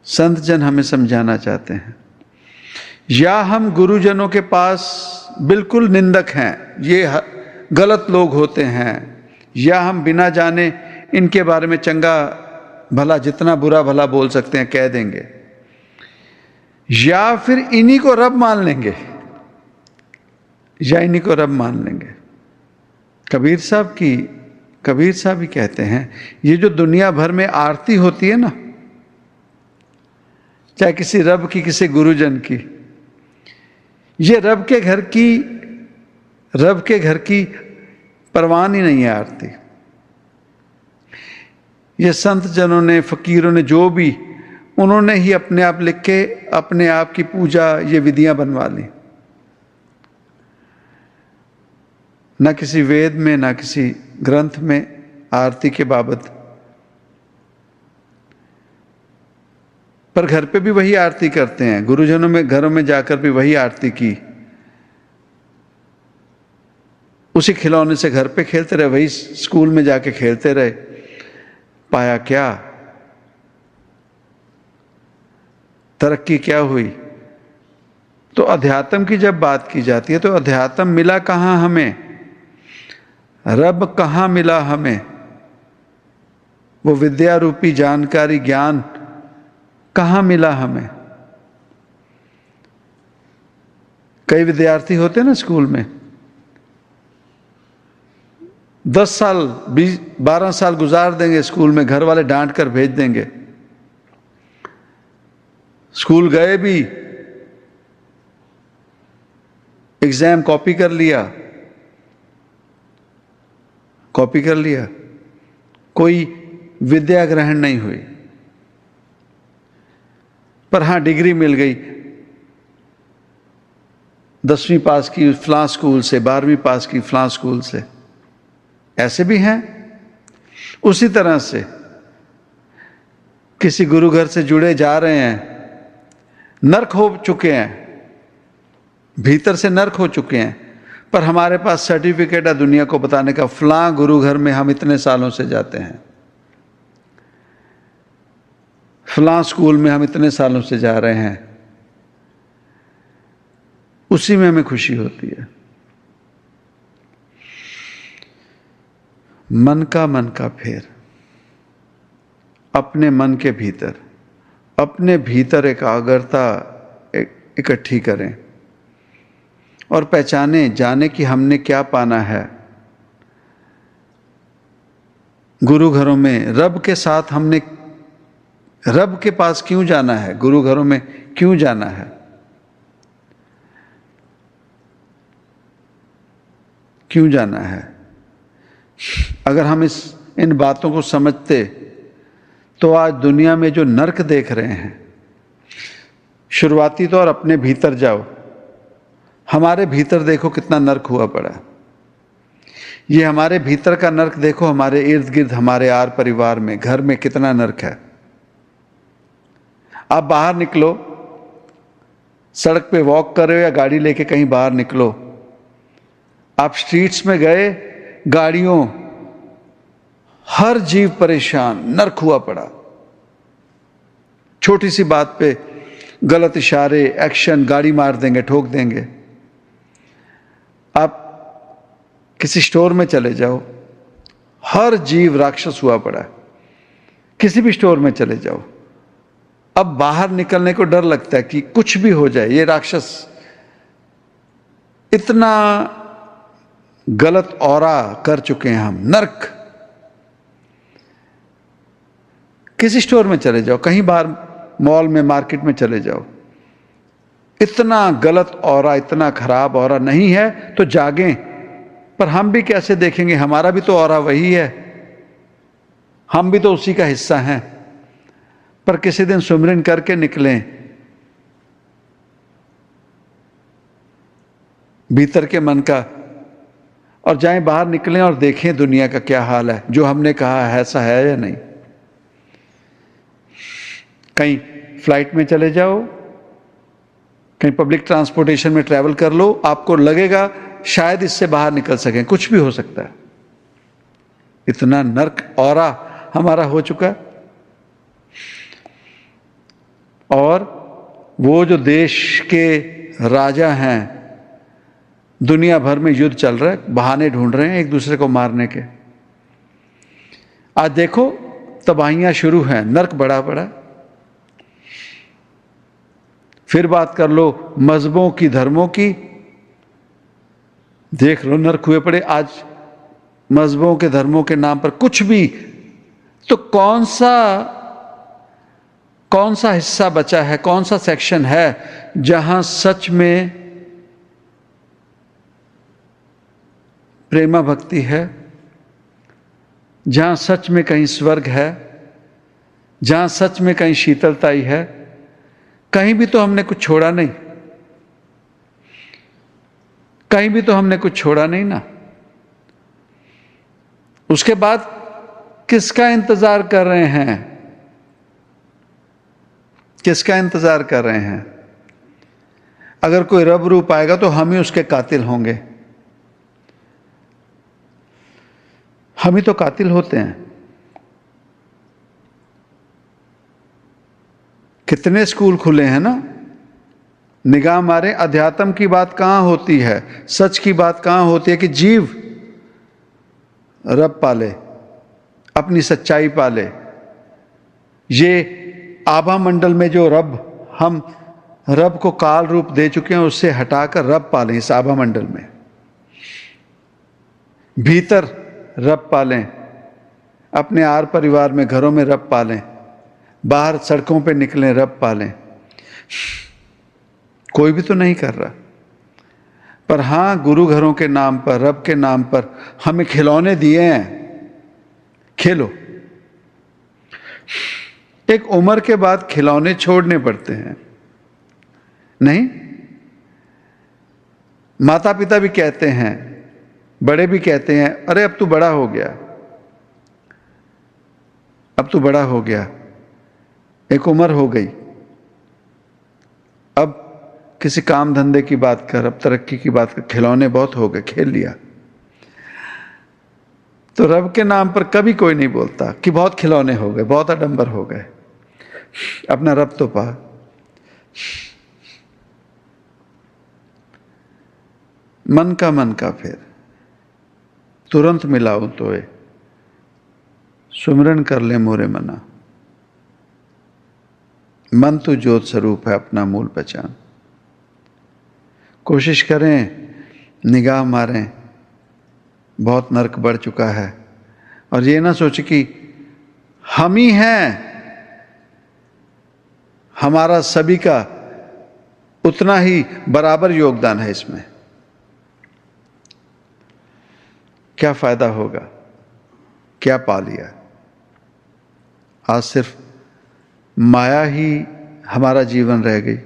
संत जन हमें समझाना चाहते हैं। या हम गुरुजनों के पास बिल्कुल निंदक हैं, ये गलत लोग होते हैं, या हम बिना जाने इनके बारे में चंगा भला जितना बुरा भला बोल सकते हैं कह देंगे, या फिर इन्हीं को रब मान लेंगे, या इन्हीं को रब मान लेंगे। कबीर साहब ही कहते हैं, ये जो दुनिया भर में आरती होती है ना, चाहे किसी रब की किसी गुरुजन की, ये रब के घर की परवान ही नहीं है आरती। ये संत जनों ने, फकीरों ने, जो भी, उन्होंने ही अपने आप लिख के अपने आप की पूजा ये विधियां बनवा ली। ना किसी वेद में ना किसी ग्रंथ में आरती के बाबत, पर घर पे भी वही आरती करते हैं। गुरुजनों में घरों में जाकर भी वही आरती की, उसी खिलौने से घर पे खेलते रहे, वही स्कूल में जाके खेलते रहे। पाया क्या? तरक्की क्या हुई? तो अध्यात्म की जब बात की जाती है तो अध्यात्म मिला कहाँ हमें? रब कहाँ मिला हमें? वो विद्या रूपी जानकारी ज्ञान कहाँ मिला हमें? कई विद्यार्थी होते हैं ना स्कूल में, 10 साल 12 साल गुजार देंगे स्कूल में, घर वाले डांट कर भेज देंगे। स्कूल गए भी, एग्जाम कॉपी कर लिया, कोई विद्या ग्रहण नहीं हुई। पर हाँ, डिग्री मिल गई, 10वीं पास की फलां स्कूल से, 12वीं पास की फलां स्कूल से। ऐसे भी हैं। उसी तरह से किसी गुरु घर से जुड़े जा रहे हैं, नर्क हो चुके हैं, भीतर से नर्क हो चुके हैं, पर हमारे पास सर्टिफिकेट है दुनिया को बताने का, फलां गुरु घर में हम इतने सालों से जाते हैं, फलां स्कूल में हम इतने सालों से जा रहे हैं। उसी में हमें खुशी होती है। मन का फेर, अपने मन के भीतर, अपने भीतर एकाग्रता इकट्ठी करें और पहचाने जाने कि हमने क्या पाना है। गुरु घरों में रब के साथ हमने, रब के पास क्यों जाना है, गुरु घरों में क्यों जाना है, क्यों जाना है? अगर हम इन बातों को समझते तो आज दुनिया में जो नर्क देख रहे हैं, शुरुआती तौर अपने भीतर जाओ, हमारे भीतर देखो कितना नर्क हुआ पड़ा। ये हमारे भीतर का नर्क देखो, हमारे इर्द गिर्द, हमारे आर परिवार में, घर में कितना नर्क है। आप बाहर निकलो, सड़क पे वॉक कर रहे हो या गाड़ी लेके कहीं बाहर निकलो, आप स्ट्रीट्स में गए, गाड़ियों, हर जीव परेशान, नर्क हुआ पड़ा। छोटी सी बात पे गलत इशारे, एक्शन, गाड़ी मार देंगे, ठोक देंगे। आप किसी स्टोर में चले जाओ, हर जीव राक्षस हुआ पड़ा है। किसी भी स्टोर में चले जाओ, अब बाहर निकलने को डर लगता है कि कुछ भी हो जाए, ये राक्षस इतना गलत औरा कर चुके हैं हम, नर्क। किसी स्टोर में चले जाओ, कहीं बाहर मॉल में, मार्केट में चले जाओ, इतना गलत औरा, इतना खराब औरा। नहीं है तो जागें। पर हम भी कैसे देखेंगे, हमारा भी तो औरा वही है, हम भी तो उसी का हिस्सा हैं। पर किसी दिन सुमिरन करके निकलें, भीतर के मन का, और जाएं बाहर निकलें और देखें दुनिया का क्या हाल है। जो हमने कहा है ऐसा है या नहीं। कहीं फ्लाइट में चले जाओ, कहीं पब्लिक ट्रांसपोर्टेशन में ट्रैवल कर लो, आपको लगेगा शायद इससे बाहर निकल सकें, कुछ भी हो सकता है। इतना नर्क औरा हमारा हो चुका है। और वो जो देश के राजा हैं, दुनिया भर में युद्ध चल रहा है, बहाने ढूंढ रहे हैं एक दूसरे को मारने के। आज देखो तबाहियां शुरू हैं, नर्क बड़ा बड़ा। फिर बात कर लो मजहबों की, धर्मों की, देख लो नर्क हुए पड़े। आज मजहबों के, धर्मों के नाम पर कुछ भी, तो कौन सा हिस्सा बचा है, कौन सा सेक्शन है जहां सच में प्रेमा भक्ति है, जहां सच में कहीं स्वर्ग है, जहां सच में कहीं शीतलताई है? कहीं भी तो हमने कुछ छोड़ा नहीं, कहीं भी तो हमने कुछ छोड़ा नहीं ना। उसके बाद किसका इंतजार कर रहे हैं? किसका इंतजार कर रहे हैं? अगर कोई रब रूप आएगा तो हम ही उसके कातिल होंगे। हम ही तो कातिल होते हैं। कितने स्कूल खुले हैं ना, निगाह मारे। अध्यात्म की बात कहां होती है, सच की बात कहां होती है कि जीव रब पाले, अपनी सच्चाई पाले। ये आभा मंडल में जो रब, हम रब को काल रूप दे चुके हैं, उससे हटाकर रब पालें इस आभा मंडल में। भीतर रब पालें, अपने आर परिवार में, घरों में रब पालें, बाहर सड़कों पे निकलें, रब पालें। कोई भी तो नहीं कर रहा। पर हां, गुरु घरों के नाम पर, रब के नाम पर हमें खिलौने दिए हैं, खेलो। एक उम्र के बाद खिलौने छोड़ने पड़ते हैं, नहीं? माता पिता भी कहते हैं, बड़े भी कहते हैं, अरे अब तू बड़ा हो गया, अब तू बड़ा हो गया, एक उम्र हो गई, अब किसी काम धंधे की बात कर, अब तरक्की की बात कर, खिलौने बहुत हो गए, खेल लिया। तो रब के नाम पर कभी कोई नहीं बोलता कि बहुत खिलौने हो गए, बहुत आडंबर हो गए, अपना रब तो पा। मन का फिर तुरंत मिलाऊं तोए, सुमिरन कर ले मोरे मना। मन तो ज्योत स्वरूप है, अपना मूल पहचान। कोशिश करें, निगाह मारें, बहुत नर्क बढ़ चुका है। और ये ना सोचे कि हम ही हैं, हमारा सभी का उतना ही बराबर योगदान है इसमें। क्या फायदा होगा, क्या पा लिया? आज सिर्फ माया ही हमारा जीवन रह गई।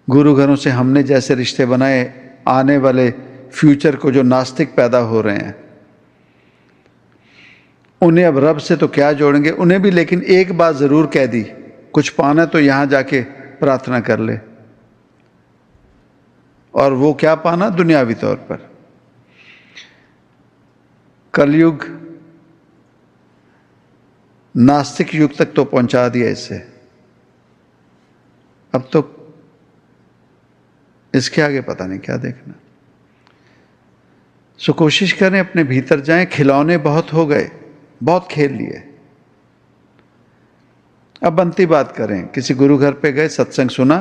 गुरु घरों से हमने जैसे रिश्ते बनाए, आने वाले फ्यूचर को जो नास्तिक पैदा हो रहे हैं, उन्हें अब रब से तो क्या जोड़ेंगे उन्हें भी। लेकिन एक बात जरूर कह दी, कुछ पाना तो यहां जाके प्रार्थना कर ले। और वो क्या पाना? दुनियावी तौर पर। कलयुग नास्तिक युग तक तो पहुंचा दिया इससे, अब तो इसके आगे पता नहीं क्या देखना। सो कोशिश करें, अपने भीतर जाएं। खिलौने बहुत हो गए, बहुत खेल लिए, अब बनती बात करें। किसी गुरु घर पे गए, सत्संग सुना,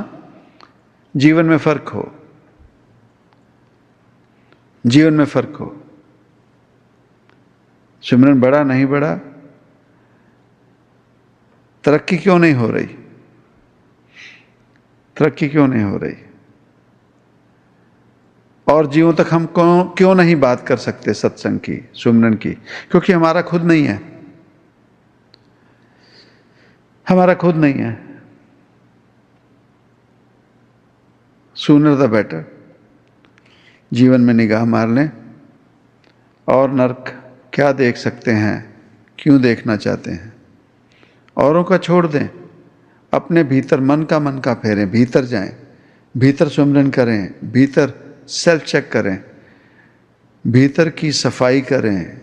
जीवन में फर्क हो, जीवन में फर्क हो। सिमरन बढ़ा नहीं बढ़ा, तरक्की क्यों नहीं हो रही, तरक्की क्यों नहीं हो रही? और जीवों तक हम क्यों नहीं बात कर सकते सत्संग की, सुमरन की? क्योंकि हमारा खुद नहीं है, हमारा खुद नहीं है। Sooner the better. जीवन में निगाह मार लें, और नर्क क्या देख सकते हैं, क्यों देखना चाहते हैं? औरों का छोड़ दें, अपने भीतर मन का फेरें, भीतर जाएं, भीतर सुमरन करें, भीतर सेल्फ चेक करें, भीतर की सफाई करें,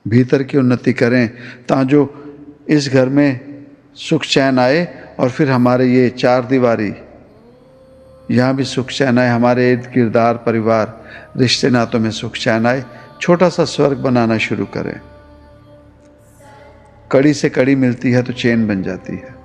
भीतर की उन्नति करें, ताकि जो इस घर में सुख चैन आए और फिर हमारे ये चार दीवारी यहाँ भी सुख चैन आए, हमारे इर्द किरदार परिवार रिश्ते नातों में सुख चैन आए, छोटा सा स्वर्ग बनाना शुरू करें। कड़ी से कड़ी मिलती है तो चेन बन जाती है।